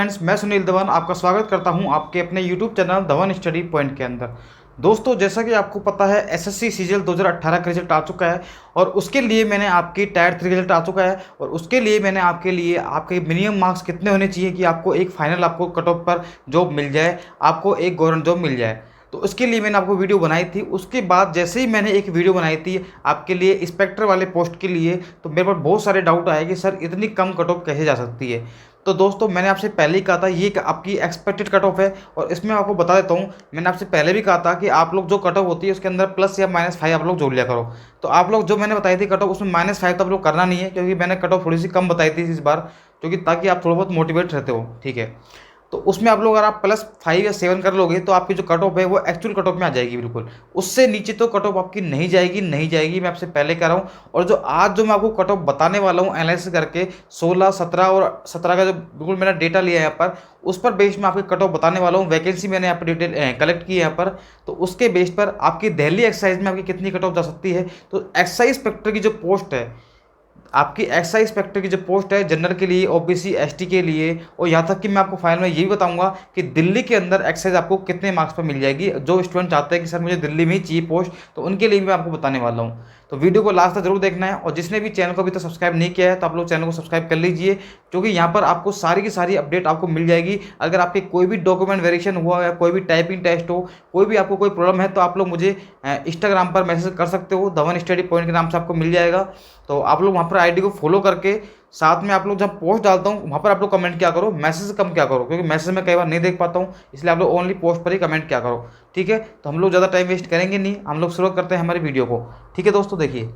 Friends, मैं सुनील धवन आपका स्वागत करता हूं आपके अपने YouTube channel Dhawan study point के अंदर। दोस्तों, जैसा कि आपको पता है एसएससी सीजीएल 2018 का रिजल्ट आ चुका है और उसके लिए मैंने आपकी टायर 3 रिजल्ट आ चुका है और उसके लिए मैंने आपके लिए आपके मिनिमम मार्क्स कितने होने चाहिए कि आपको एक फाइनल आपको कट ऑफ पर जॉब मिल जाए, आपको एक गवर्नमेंट जॉब मिल जाए। तो उसके लिए मैंने आपको वीडियो बनाई थी। उसके बाद जैसे ही मैंने एक वीडियो बनाई थी आपके लिए इंस्पेक्टर वाले पोस्ट के लिए, तो मेरे पास बहुत सारे डाउट आए कि सर इतनी कम कट ऑफ कैसे जा सकती है। तो दोस्तों, मैंने आपसे पहले ही कहा था ये आपकी एक्सपेक्टेड कट ऑफ है और इसमें आपको बता देता हूँ, मैंने आपसे पहले भी कहा था कि आप लोग जो कट ऑफ होती है उसके अंदर प्लस या -5 आप लोग जोड़ लिया करो। तो आप लोग जो मैंने बताई थी कट ऑफ उसमें -5 तो आप लोग करना नहीं है, क्योंकि मैंने कट ऑफ थोड़ी सी कम बताई थी इस बार, क्योंकि ताकि आप थोड़ा बहुत मोटिवेट रहते हो। ठीक है, तो उसमें आप लोग अगर आप +5 या 7 कर लोगे तो आपकी जो कट ऑफ है वो एक्चुअल कट ऑफ में आ जाएगी बिल्कुल। उससे नीचे तो कट ऑफ आपकी नहीं जाएगी, नहीं जाएगी, मैं आपसे पहले कह रहा हूँ। और जो आज जो मैं आपको कट ऑफ बताने वाला हूँ एनालिसिस करके 16, 17 और 17 का जो बिल्कुल मेरा डेटा लिया है यहाँ पर, उस पर बेस में आपकी कट ऑफ बताने वाला हूँ। वैकेंसी मैंने यहाँ पर डिटेल कलेक्ट की है यहाँ पर, तो उसके बेस पर आपकी दिल्ली एक्साइज में आपकी कितनी कट ऑफ जा सकती है। तो एक्साइज इंस्पेक्टर की जो पोस्ट है, आपकी एक्साइज इंस्पेक्टर की जो पोस्ट है जनरल के लिए, ओबीसी एसटी के लिए, और यहाँ तक कि मैं आपको फाइनल में ये भी बताऊंगा कि दिल्ली के अंदर एक्साइज आपको कितने मार्क्स पर मिल जाएगी। जो स्टूडेंट चाहते हैं कि सर मुझे दिल्ली में ही चाहिए पोस्ट, तो उनके लिए भी मैं आपको बताने वाला हूँ। तो वीडियो को लास्ट तक जरूर देखना है, और जिसने भी चैनल को अभी तक सब्सक्राइब नहीं किया है तो आप लोग चैनल को सब्सक्राइब कर लीजिए, क्योंकि यहाँ पर आपको सारी की सारी अपडेट आपको मिल जाएगी। अगर आपके कोई भी डॉक्यूमेंट वेरिएशन हुआ या कोई भी टाइपिंग टेस्ट हो, कोई भी आपको कोई प्रॉब्लम है, तो आप लोग मुझे इंस्टाग्राम पर मैसेज कर सकते हो, धवन स्टडी पॉइंट के नाम से आपको मिल जाएगा। तो आप लोग वहाँ पर आईडी को फॉलो करके, साथ में आप लोग जब पोस्ट डालता हूँ वहाँ पर आप लोग कमेंट क्या करो, मैसेज कम क्या करो, क्योंकि मैसेज मैं कई बार नहीं देख पाता हूँ, इसलिए आप लोग ओनली पोस्ट पर ही कमेंट क्या करो। ठीक है, तो हम लोग ज़्यादा टाइम वेस्ट करेंगे नहीं, हम लोग शुरू करते हैं हमारी वीडियो को। ठीक है दोस्तों, देखिए,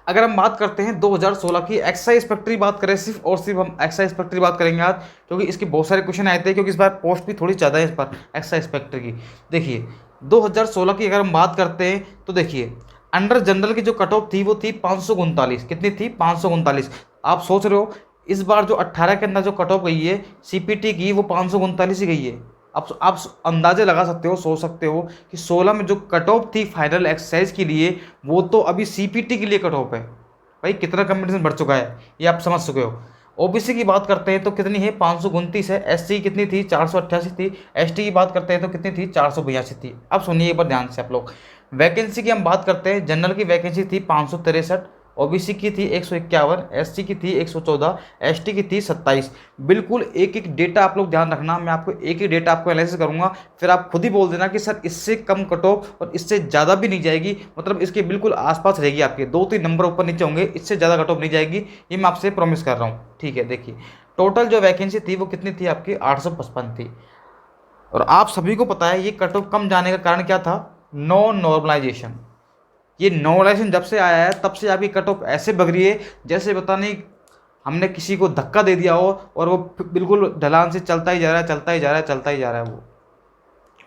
अगर हम बात करते हैं 2016 की एक्साइज इंस्पेक्टर की बात करें, सिर्फ और सिर्फ हम एक्साइज इंस्पेक्टर की बात करेंगे आज, क्योंकि इसके बहुत सारे क्वेश्चन आए थे, क्योंकि इस बार पोस्ट भी थोड़ी ज़्यादा है इस बार एक्साइज इंस्पेक्टर की। देखिए, 2016 की अगर हम बात करते हैं तो देखिए, अंडर जनरल की जो कट ऑफ थी वो थी 539। कितनी थी? 539। आप सोच रहे हो इस बार जो 18 के अंदर जो कट ऑफ गई है सीपीटी की, वो 539 ही गई है। आप अंदाजे लगा सकते हो, सोच सकते हो कि 16 में जो कट ऑफ थी फाइनल एक्सरसाइज के लिए, वो तो अभी सीपीटी के लिए कट ऑफ है। भाई कितना कंपटीशन बढ़ चुका है ये आप समझ चुके हो। ओबीसी की बात करते हैं तो कितनी है? 529 है। एससी कितनी थी? 488 थी। एसटी की बात करते हैं तो कितनी थी? 482 थी। अब सुनिए एक बार ध्यान से आप लोग, वैकेंसी की हम बात करते हैं, जनरल की वैकेंसी थी 563, ओबीसी की थी 151, एससी की थी 114, एसटी की थी 27। बिल्कुल एक एक डेटा आप लोग ध्यान रखना, मैं आपको एक एक डेटा आपको एनालिसिस करूंगा, फिर आप खुद ही बोल देना कि सर इससे कम कट ऑफ और इससे ज़्यादा भी नहीं जाएगी, मतलब इसके बिल्कुल आसपास रहेगी, आपके 2-3 नंबर ऊपर नीचे होंगे, इससे ज़्यादा कट ऑफ नहीं जाएगी, ये मैं आपसे प्रॉमिस कर रहा हूँ। ठीक है, देखिए, टोटल जो वैकेंसी थी वो कितनी थी आपकी? 855 थी। और आप सभी को पता है ये कट ऑफ कम जाने का कारण क्या था? No normalisation. ये नॉर्मलाइजेशन जब से आया है तब से आपकी कट ऑफ ऐसे बग रही है जैसे पता नहीं हमने किसी को धक्का दे दिया हो और वो बिल्कुल ढलान से चलता ही जा रहा है, चलता ही जा रहा है, चलता ही जा रहा है। वो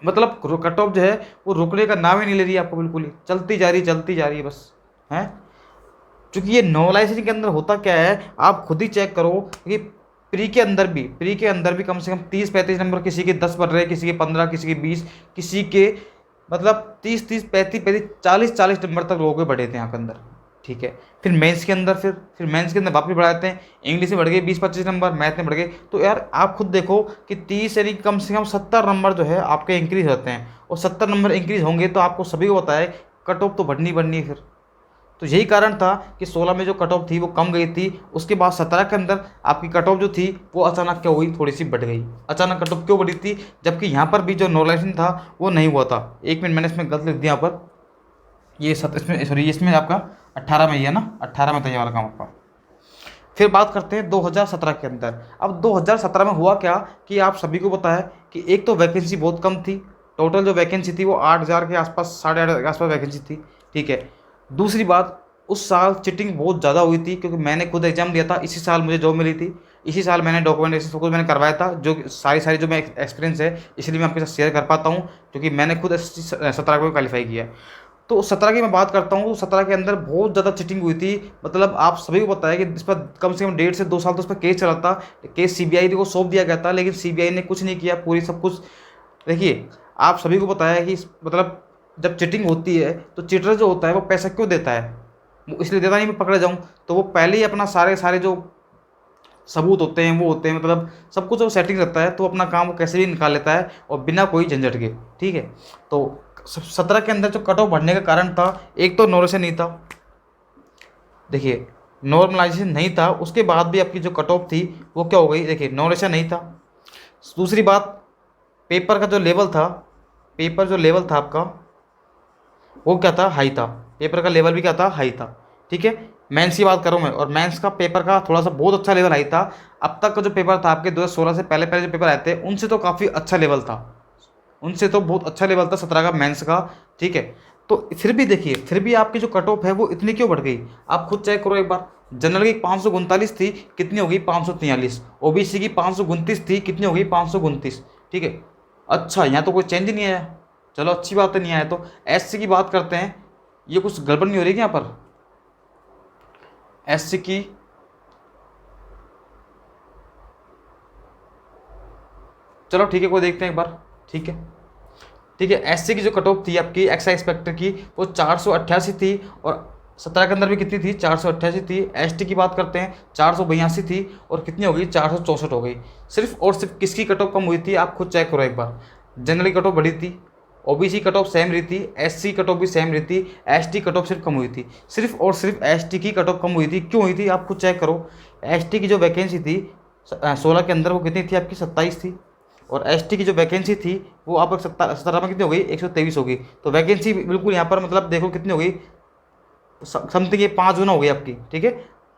मतलब कट ऑफ जो है वो रुकने का नाम ही नहीं ले रही है, आपको बिल्कुल ही चलती जा रही, चलती जा रही है बस। है, क्योंकि ये नॉर्मलाइजेशन के अंदर होता क्या है, आप खुद ही चेक करो कि प्री के अंदर भी कम से कम 30-35 नंबर, किसी के 10 बढ़ रहे, किसी के 15, किसी के 20, किसी के मतलब 30-30, 35-35, 40-40 नंबर तक लोगों के बढ़े थे यहाँ के अंदर। ठीक है, फिर मेंस के अंदर फिर मेंस के अंदर वापस बढ़ाते हैं, इंग्लिश में बढ़ गए 20-25 नंबर, मैथ में बढ़ गए। तो यार आप खुद देखो कि 30 यानी कम से कम 70 नंबर जो है आपके इंक्रीज होते हैं, और 70 नंबर इंक्रीज होंगे तो आपको सभी को पता है कट ऑफ तो बढ़नी बढ़नी है फिर। तो यही कारण था कि 16 में जो कट ऑफ थी वो कम गई थी, उसके बाद 17 के अंदर आपकी कट ऑफ जो थी वो अचानक क्या हुई? थोड़ी सी बढ़ गई। अचानक कट ऑफ क्यों बढ़ी थी? जबकि यहाँ पर भी जो नॉर्मलाइजेशन था वो नहीं हुआ था। एक मिनट, मैंने इसमें गलत लिख दिया यहाँ पर, ये इसमें सॉरी, इसमें आपका 18 में ही है ना, 18 में तो ये वाला काम आपका। फिर बात करते हैं 2017 के अंदर। अब 2017 में हुआ क्या कि आप सभी को पता है कि एक तो वैकेंसी बहुत कम थी, टोटल जो वैकेंसी थी वो 8,000 के आसपास, 8,500 के आसपास वैकेंसी थी। ठीक है, दूसरी बात, उस साल चिटिंग बहुत ज़्यादा हुई थी, क्योंकि मैंने खुद एग्जाम दिया था, इसी साल मुझे जॉब मिली थी, इसी साल मैंने डॉक्यूमेंटेशन सब कुछ मैंने करवाया था, जो सारी जो मैं एक्सपीरियंस है इसलिए मैं आपके साथ शेयर कर पाता हूँ, क्योंकि मैंने खुद 17 को क्वालिफाई किया है। तो 17 की मैं बात करता हूँ तो 17 के अंदर बहुत ज़्यादा चिटिंग हुई थी। मतलब आप सभी को पता है कि इस पर कम से कम 1.5 से 2 साल तो इस पर केस चला था। केस सीबीआई को सौंप दिया गया था, लेकिन सीबीआई ने कुछ नहीं किया, पूरी सब कुछ। देखिए, आप सभी को पता है कि मतलब जब चिटिंग होती है तो चिटर जो होता है वो पैसा क्यों देता है? वो इसलिए देता नहीं मैं पकड़े जाऊँ, तो वो पहले ही अपना सारे जो सबूत होते हैं, वो होते हैं, मतलब सब कुछ वो सेटिंग रहता है, तो अपना काम वो कैसे भी निकाल लेता है और बिना कोई झंझट के। ठीक है, तो 17 के अंदर जो कट ऑफ बढ़ने का कारण था, एक तो नॉर्मलाइजेशन नहीं था, देखिए नॉर्मलाइजेशन नहीं था, उसके बाद भी आपकी जो कट ऑफ थी वो क्या हो गई, देखिए नॉर्मलाइजेशन नहीं था। दूसरी बात, पेपर का जो लेवल था, पेपर जो लेवल था आपका वो क्या था, हाई था, पेपर का लेवल भी क्या था, हाई था। ठीक है, मेंस की बात करूँ मैं, और मेंस का पेपर का थोड़ा सा बहुत अच्छा लेवल हाई था। अब तक का जो पेपर था आपके 2016 से पहले पहले जो पेपर आए थे उनसे तो काफ़ी अच्छा लेवल था, उनसे तो बहुत अच्छा लेवल था 17 का मेंस का। ठीक है, तो फिर भी देखिए, फिर भी आपकी जो कट ऑफ है वो इतनी क्यों बढ़ गई, आप खुद चेक करो एक बार। जनरल की 539 थी, कितनी हो गई 543। ओबीसी की 529 थी, कितनी हो गई 529। ठीक है, अच्छा यहाँ तो कोई चेंज नहीं आया, चलो अच्छी बात है नहीं आया। तो एससी की बात करते हैं, ये कुछ गड़बड़ नहीं हो रही क्या यहाँ पर, एससी की, चलो ठीक है कोई देखते हैं एक बार। ठीक है, ठीक है, एससी की जो कट ऑफ थी आपकी एक्साइज इंस्पेक्टर की वो 488 थी, और 17 के अंदर भी कितनी थी, 488 थी। एसटी की बात करते हैं 482 थी, और कितनी हो गई 464 हो गई। सिर्फ और सिर्फ किसकी कट ऑफ कम हुई थी, आप खुद चेक करो एक बार। जनरल की कट ऑफ बढ़ी थी, ओबीसी कट ऑफ सेम रही थी, एससी कट ऑफ भी सेम रही थी, एसटी कट ऑफ सिर्फ कम हुई थी। सिर्फ और सिर्फ एसटी की कट ऑफ कम हुई थी, क्यों हुई थी आप खुद चेक करो। एसटी की जो वैकेंसी थी 16 के अंदर वो कितनी थी आपकी, 27 थी, और एसटी की जो वैकेंसी थी वो आप 17 में कितनी हो गई, 123 होगी। तो वैकेंसी बिल्कुल यहाँ पर मतलब देखो कितनी हो गई, समथिंग ये 5 गुना हो गई आपकी। ठीक है,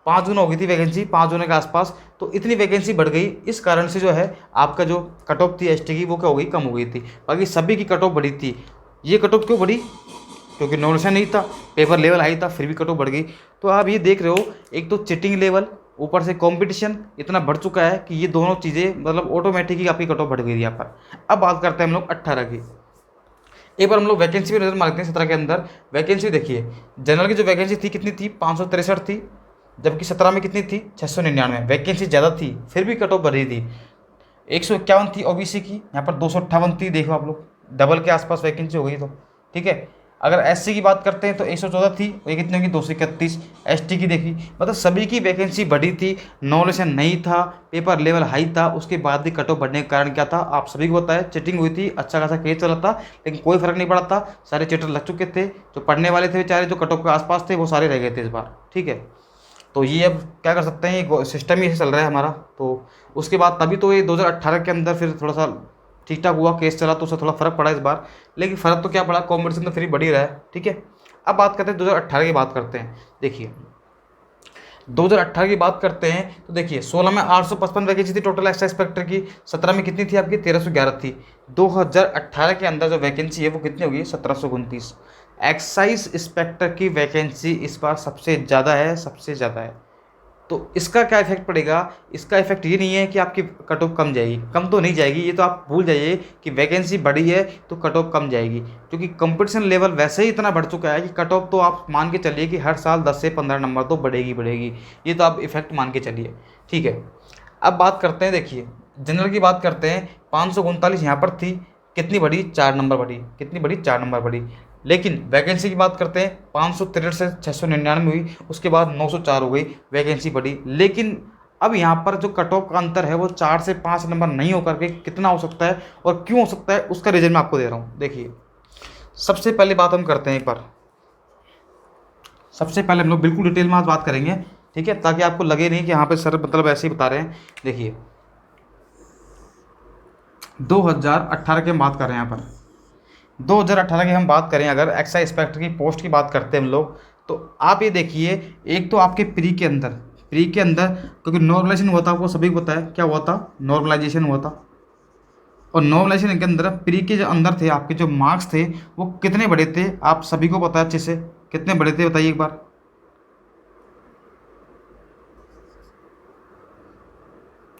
5 गुना हो गई थी वैकेंसी, 5 गुना के आसपास। तो इतनी वैकेंसी बढ़ गई, इस कारण से जो है आपका जो कट ऑफ थी एसटी की वो क्या हो गई, कम हो गई थी। बाकी सभी की कट ऑफ बढ़ी थी। ये कट ऑफ क्यों बढ़ी, क्योंकि नॉमिनेशन नहीं था, पेपर लेवल हाई था, फिर भी कट ऑफ बढ़ गई। तो आप ये देख रहे हो, एक तो चिटिंग लेवल, ऊपर से कंपटीशन इतना बढ़ चुका है कि ये दोनों चीज़ें मतलब ऑटोमेटिकली आपकी कट ऑफ बढ़ गई है यहाँ पर। अब बात करते हैं हम लोग 18 की। एक बार हम लोग वैकेंसी भी नजर मारते हैं। 17 के अंदर वैकेंसी देखिए, जनरल की जो वैकेंसी थी कितनी थी, 563 थी, जबकि 17 में कितनी थी, 699। वैकेंसी ज़्यादा थी, फिर भी कट ऑफ बढ़ रही थी। 151 थी ओबीसी की, यहाँ पर 258 थी, देखो आप लोग डबल के आसपास वैकेंसी हो गई। तो ठीक है, अगर एससी की बात करते हैं तो 114 थी, ये कितनी होगी 231। एसटी की देखी, मतलब सभी की वैकेंसी बढ़ी थी, नॉमिनेशन नहीं था, पेपर लेवल हाई था, उसके बाद भी कट ऑफ बढ़ने का कारण क्या था, आप सभी को पता है, चिटिंग हुई थी, अच्छा खासा केस चला था, लेकिन कोई फर्क नहीं पड़ा था, सारे चीटर लग चुके थे। जो पढ़ने वाले थे बेचारे, जो कट ऑफ के आसपास थे, वो सारे रह गए थे इस बार। ठीक है, तो ये अब क्या कर सकते हैं, ये सिस्टम ही ऐसे चल रहा है हमारा। तो उसके बाद तभी तो ये 2018 के अंदर फिर थोड़ा सा ठीक ठाक हुआ, केस चला, तो उससे थोड़ा फर्क पड़ा इस बार। लेकिन फ़र्क तो क्या पड़ा, कॉम्पिटिशन तो फिर बढ़ ही रहा है। ठीक है, अब बात करते हैं 2018 की बात करते हैं। देखिए 2018 की बात करते हैं तो देखिए 16 में 855 वैकेंसी थी टोटल एक्साइज इंस्पेक्टर की, 17 में कितनी थी आपकी, 1311 थी। 2018 के अंदर जो वैकेंसी है वो कितनी होगी, 1729। एक्साइज इंस्पेक्टर की वैकेंसी इस बार सबसे ज़्यादा है, सबसे ज़्यादा है। तो इसका क्या इफेक्ट पड़ेगा, इसका इफेक्ट ये नहीं है कि आपकी कट ऑफ कम जाएगी, कम तो नहीं जाएगी, ये तो आप भूल जाइए कि वैकेंसी बढ़ी है तो कट ऑफ कम जाएगी, क्योंकि कंपटीशन लेवल वैसे ही इतना बढ़ चुका है कि कट ऑफ तो आप मान के चलिए कि हर साल 10 से 15 नंबर तो बढ़ेगी बढ़ेगी, ये तो आप इफेक्ट मान के चलिए। ठीक है, अब बात करते हैं, देखिए जनरल की बात करते हैं, 539 यहाँ पर थी, कितनी बढ़ी, 4 नंबर बढ़ी, कितनी बढ़ी, 4 नंबर बढ़ी। लेकिन वैकेंसी की बात करते हैं, 563 से 699 हुई, उसके बाद 904 हो गई, वैकेंसी बढ़ी। लेकिन अब यहाँ पर जो कट ऑफ का अंतर है वो 4 से 5 नंबर नहीं होकर के कितना हो सकता है और क्यों हो सकता है, उसका रीज़न मैं आपको दे रहा हूँ। देखिए सबसे पहले बात हम करते हैं एक बार, सबसे पहले हम लोग बिल्कुल डिटेल में आज बात करेंगे। ठीक है, ताकि आपको लगे नहीं कि यहाँ पे सर मतलब ऐसे ही बता रहे हैं। देखिए 2018 की हम बात कर रहे हैं, यहाँ पर 2018 की हम बात करें, अगर एक्साइज इंस्पेक्टर की पोस्ट की बात करते हैं हम लोग, तो आप ये देखिए, एक तो आपके प्री के अंदर, प्री के अंदर क्योंकि नॉर्मलाइजेशन हुआ था, आपको सभी को पता है क्या हुआ था, नॉर्मलाइजेशन हुआ था। और नॉर्मलाइजेशन के अंदर प्री के जो अंदर थे आपके जो मार्क्स थे वो कितने बड़े थे, आप सभी को पता है अच्छे से, कितने बड़े थे बताइए एक बार।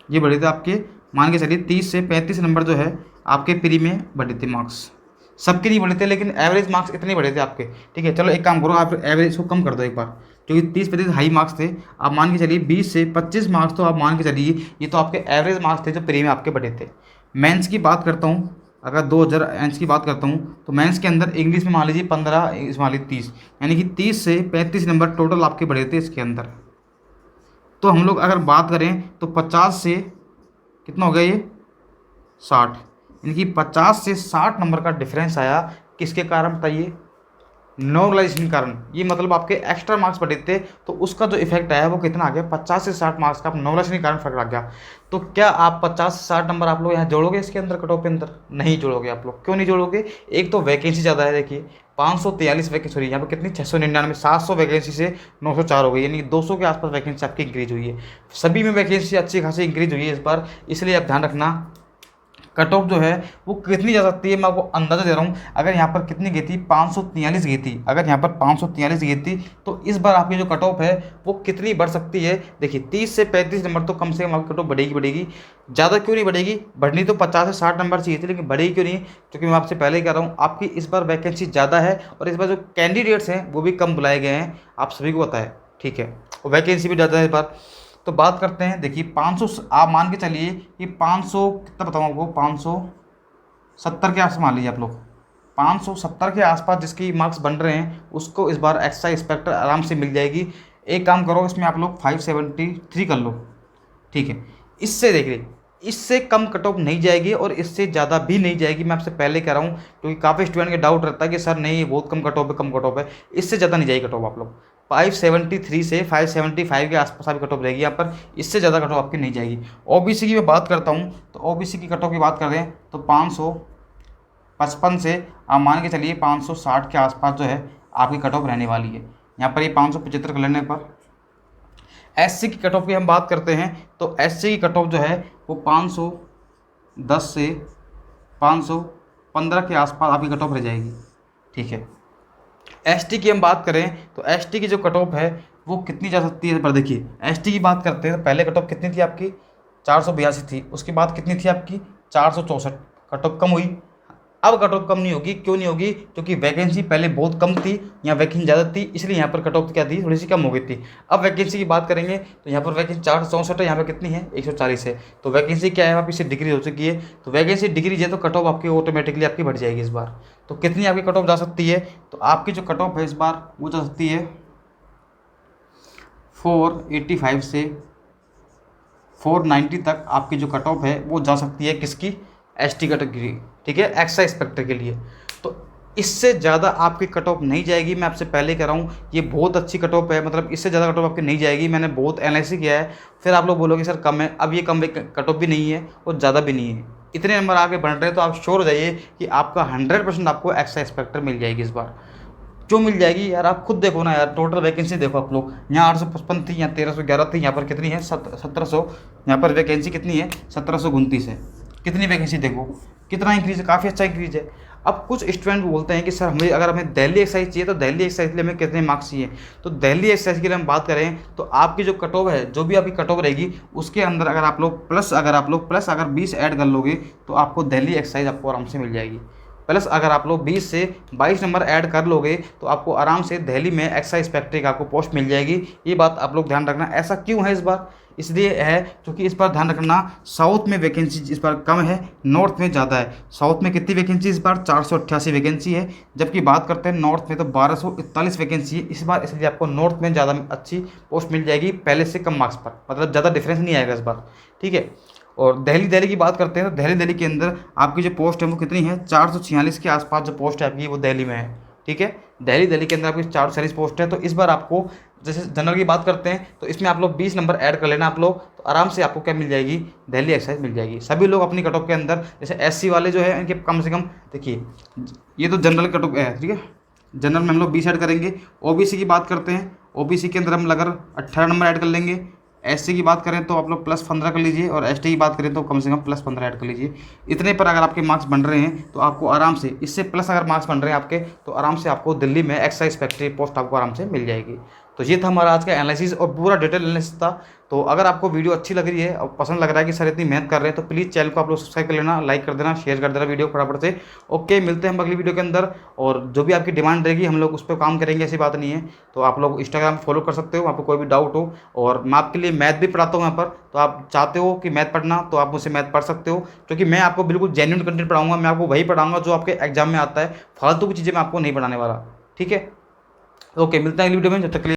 ये बड़े थे आपके, मान के चलिए 30 से 35 नंबर जो है आपके प्री में बढ़े थे मार्क्स, सबके नहीं बढ़े थे, लेकिन एवरेज मार्क्स इतने बढ़े थे आपके। ठीक है, चलो एक काम करो, आप एवरेज को कम कर दो एक बार, क्योंकि 30-35 हाई मार्क्स थे, आप मान के चलिए 20 से 25 मार्क्स तो आप मान के चलिए ये तो आपके एवरेज मार्क्स थे जो प्री में आपके बढ़े थे। मेंस की बात करता हूँ, अगर 2000 मेंस की बात करता हूँ तो मेंस के अंदर इंग्लिश में मान लीजिए 15, इंग्लिश मान लीजिए 30, यानी कि 30 से 35 नंबर टोटल आपके बढ़े थे इसके अंदर। तो हम लोग अगर बात करें तो 50 से कितना हो गया ये 60, यानी कि 50 से 60 नंबर का डिफरेंस आया। किसके कारण बताइए? नॉर्मलाइजेशन के कारण। ये मतलब आपके एक्स्ट्रा मार्क्स बढ़े थे तो उसका जो इफेक्ट आया वो कितना आ गया? 50 से 60 मार्क्स का नॉर्मलाइजेशन के कारण फर्क आ गया। तो क्या आप 50 से 60 नंबर आप लोग यहाँ जोड़ोगे इसके अंदर, कट ऑफ के अंदर? नहीं जोड़ोगे आप लोग। क्यों नहीं जोड़ोगे? एक तो वैकेंसी ज़्यादा है, देखिए 543 वैकेंसी, सॉरी यहाँ पर कितनी 699, 700 वैकेंसी से 904 हो गई, यानी 200 के आसपास वैकेंसी आपकी इंक्रीज हुई है। सभी में वैकेंसी अच्छी खासी इंक्रीज हुई है इस बार, इसलिए आप ध्यान रखना कट ऑफ जो है वो कितनी जा सकती है। मैं आपको अंदाज़ा दे रहा हूँ, अगर यहाँ पर कितनी गई थी? 543 गई थी। अगर यहाँ पर 543 गई थी तो इस बार आपकी जो कट ऑफ है वो कितनी बढ़ सकती है? देखिए 30 से 35 नंबर तो कम से कम आपकी कट ऑफ बढ़ेगी बढ़ेगी। ज़्यादा क्यों नहीं बढ़ेगी? बढ़नी तो 50 से 60 नंबर चाहिए थी, लेकिन बढ़ेगी क्यों नहीं? क्योंकि मैं आपसे पहले ही कह रहा हूँ आपकी इस बार वैकेंसी ज़्यादा है और इस बार जो कैंडिडेट्स हैं वो भी कम बुलाए गए हैं, आप सभी को पता है, ठीक है। और वैकेंसी भी ज़्यादा है इस बार। तो बात करते हैं, देखिए 500 आप मान के चलिए कि 500 कितना बताऊँ आपको, 570 के आसपास मान लीजिए आप लोग। 570 के आसपास जिसकी मार्क्स बन रहे हैं उसको इस बार एक्स्ट्रा इंस्पेक्टर आराम से मिल जाएगी। एक काम करो, इसमें आप लोग 573 कर लो, ठीक है। इससे देखिए इससे कम कट ऑफ नहीं जाएगी और इससे ज़्यादा भी नहीं जाएगी, मैं आपसे पहले कह रहा हूँ, क्योंकि काफ़ी स्टूडेंट के डाउट रहता है कि सर नहीं ये बहुत कम कट ऑफ है, कम कट ऑफ है। इससे ज़्यादा नहीं जाएगी कट ऑफ आप लोग। 573 से 575 के आसपास आपकी कट ऑफ रहेगी यहाँ पर, इससे ज़्यादा कट ऑफ आपकी नहीं जाएगी। ओबीसी की मैं बात करता हूँ तो ओबीसी की कट ऑफ की बात कर रहे हैं तो 555 से आप मान के चलिए 560 के आसपास जो है आपकी कट ऑफ रहने वाली है। यहाँ पर ये 575 कर लेने पर एससी की कट ऑफ की हम बात करते हैं तो एससी की कट ऑफ जो है वो 510 से 515 के आसपास आपकी कट ऑफ रह जाएगी, ठीक है। एसटी की हम बात करें तो एसटी की जो कट ऑफ है वो कितनी जा सकती है? पर देखिए एसटी की बात करते हैं तो पहले कट ऑफ कितनी थी आपकी? 482 थी। उसके बाद कितनी थी आपकी? 464। कट ऑफ कम हुई। अब कट ऑफ कम नहीं होगी। क्यों नहीं होगी? क्योंकि वैकेंसी पहले बहुत कम थी, यहाँ वैकेंसी ज़्यादा थी, इसलिए यहाँ पर कट ऑफ क्या थी? थोड़ी सी कम हो गई थी। अब वैकेंसी की बात करेंगे तो यहाँ पर वैकेंसी 464 है, यहाँ पर कितनी है? 140 है। तो वैकेंसी क्या है? वापस से डिग्री हो चुकी है। तो वैकेंसी डिग्री है तो कट ऑफ आपकी ऑटोमेटिकली आपकी बढ़ जाएगी इस बार। तो कितनी आपकी कट ऑफ जा सकती है? तो आपकी जो कट ऑफ है इस बार वो जा सकती है 485 से 490 तक आपकी जो कट ऑफ है वो जा सकती है। किसकी? एसटी कैटेगरी, ठीक है, एक्स्ट्रा इंस्पेक्टर के लिए। तो इससे ज़्यादा आपकी कट ऑफ नहीं जाएगी। मैं आपसे पहले कह रहा हूँ ये बहुत अच्छी कट ऑफ है, मतलब इससे ज़्यादा कट ऑफ आपकी नहीं जाएगी। मैंने बहुत एनालिसिस किया है। फिर आप लोग बोलोगे सर कम है, अब ये कम कट ऑफ भी नहीं है और ज़्यादा भी नहीं है, इतने नंबर आगे बढ़ रहे हैं तो आप श्योर हो जाइए कि आपका 100% आपको एक्स्ट्रा इंस्पेक्टर मिल जाएगी इस बार। क्यों मिल जाएगी यार? आप खुद देखो ना यार, टोटल वैकेंसी देखो आप लोग। यहाँ 855 थी, यहाँ 1311 थी, यहाँ पर कितनी है? 1700। यहाँ पर वैकेंसी कितनी है? 1729 है। कितनी वैकेंसी देखो, कितना इंक्रीज है, काफ़ी अच्छा इंक्रीज है। अब कुछ स्टूडेंट बोलते हैं कि सर हमें अगर हमें दिल्ली एक्सरसाइज चाहिए तो दिल्ली एक्सरसाइज के लिए हमें कितने मार्क्स चाहिए? तो दिल्ली एक्सरसाइज के लिए हम बात करें तो आपकी जो कट ऑफ है, जो भी आपकी कट ऑफ रहेगी उसके अंदर अगर आप लोग प्लस 20 ऐड कर लोगे तो आपको दिल्ली एक्सरसाइज आपको आराम से मिल जाएगी। प्लस अगर आप लोग 20 से 22 नंबर ऐड कर लोगे तो आपको आराम से दिल्ली में एक्स्ट्रा इंस्पेक्टर की आपको पोस्ट मिल जाएगी। ये बात आप लोग ध्यान रखना। ऐसा क्यों है इस बार? इसलिए है क्योंकि इस बार ध्यान रखना साउथ में वैकेंसी इस बार कम है, नॉर्थ में ज़्यादा है। साउथ में कितनी वैकेंसी इस बार? 488 वैकेंसी है, जबकि बात करते हैं नॉर्थ में तो 1241 वैकेंसी है इस बार। इसलिए आपको नॉर्थ में ज़्यादा अच्छी पोस्ट मिल जाएगी पहले से कम मार्क्स पर, मतलब ज़्यादा डिफरेंस नहीं आएगा इस बार, ठीक है। और दिल्ली की बात करते हैं तो दिल्ली के अंदर आपकी जो पोस्ट है वो कितनी है? 446 के आसपास जो पोस्ट है आपकी वो दिल्ली में है, ठीक है। दिल्ली के अंदर आपकी 446 पोस्ट है। तो इस बार आपको जैसे जनरल की बात करते हैं तो इसमें आप लोग 20 नंबर ऐड कर लेना आप लोग, तो आराम से आपको क्या मिल जाएगी? दिल्ली एक्सरसाइज मिल जाएगी। सभी लोग अपनी कट ऑफ के अंदर, जैसे एससी वाले जो है इनके कम से कम, देखिए ये तो जनरल कट ऑफ है, ठीक है। जनरल में हम लोग 20 ऐड करेंगे। ओबीसी की बात करते हैं, ओबीसी के अंदर हम अगर 18 नंबर ऐड कर लेंगे। एससी की बात करें तो आप लोग +15 कर लीजिए और एसटी की बात करें तो कम से कम +15 ऐड कर लीजिए। इतने पर अगर आपके मार्क्स बन रहे हैं तो आपको आराम से, इससे प्लस अगर मार्क्स बन रहे हैं आपके तो आराम से आपको दिल्ली में एक्स्ट्रा इंस्पेक्टर पोस्ट आपको आराम से मिल जाएगी। तो ये था हमारा आज का एनालिसिस और पूरा डिटेल एनालिसिस था। तो अगर आपको वीडियो अच्छी लग रही है और पसंद लग रहा है कि सर इतनी मेहनत कर रहे हैं तो प्लीज़ चैनल को आप लोग सब्सक्राइब कर लेना, लाइक कर देना, शेयर कर देना वीडियो फटाफट से। ओके, मिलते हैं हम अगली वीडियो के अंदर। और जो भी आपकी डिमांड रहेगी हम लोग उस पर काम करेंगे, ऐसी बात नहीं है। तो आप लोग इंस्टाग्राम फॉलो कर सकते हो, आपको कोई भी डाउट हो। और मैं आपके लिए मैथ भी पढ़ाता हूँ यहाँ पर, तो आप चाहते हो कि मैथ पढ़ना तो आप मुझसे मैथ पढ़ सकते हो, क्योंकि मैं आपको बिल्कुल जेन्युइन कंटेंट पढ़ाऊँगा। मैं आपको वही पढ़ाऊँगा जो आपके एग्जाम में आता है, फालतू की चीज़ें मैं आपको नहीं पढ़ाने वाला, ठीक है। ओके, मिलते हैं अगली वीडियो में, जब तक के लिए।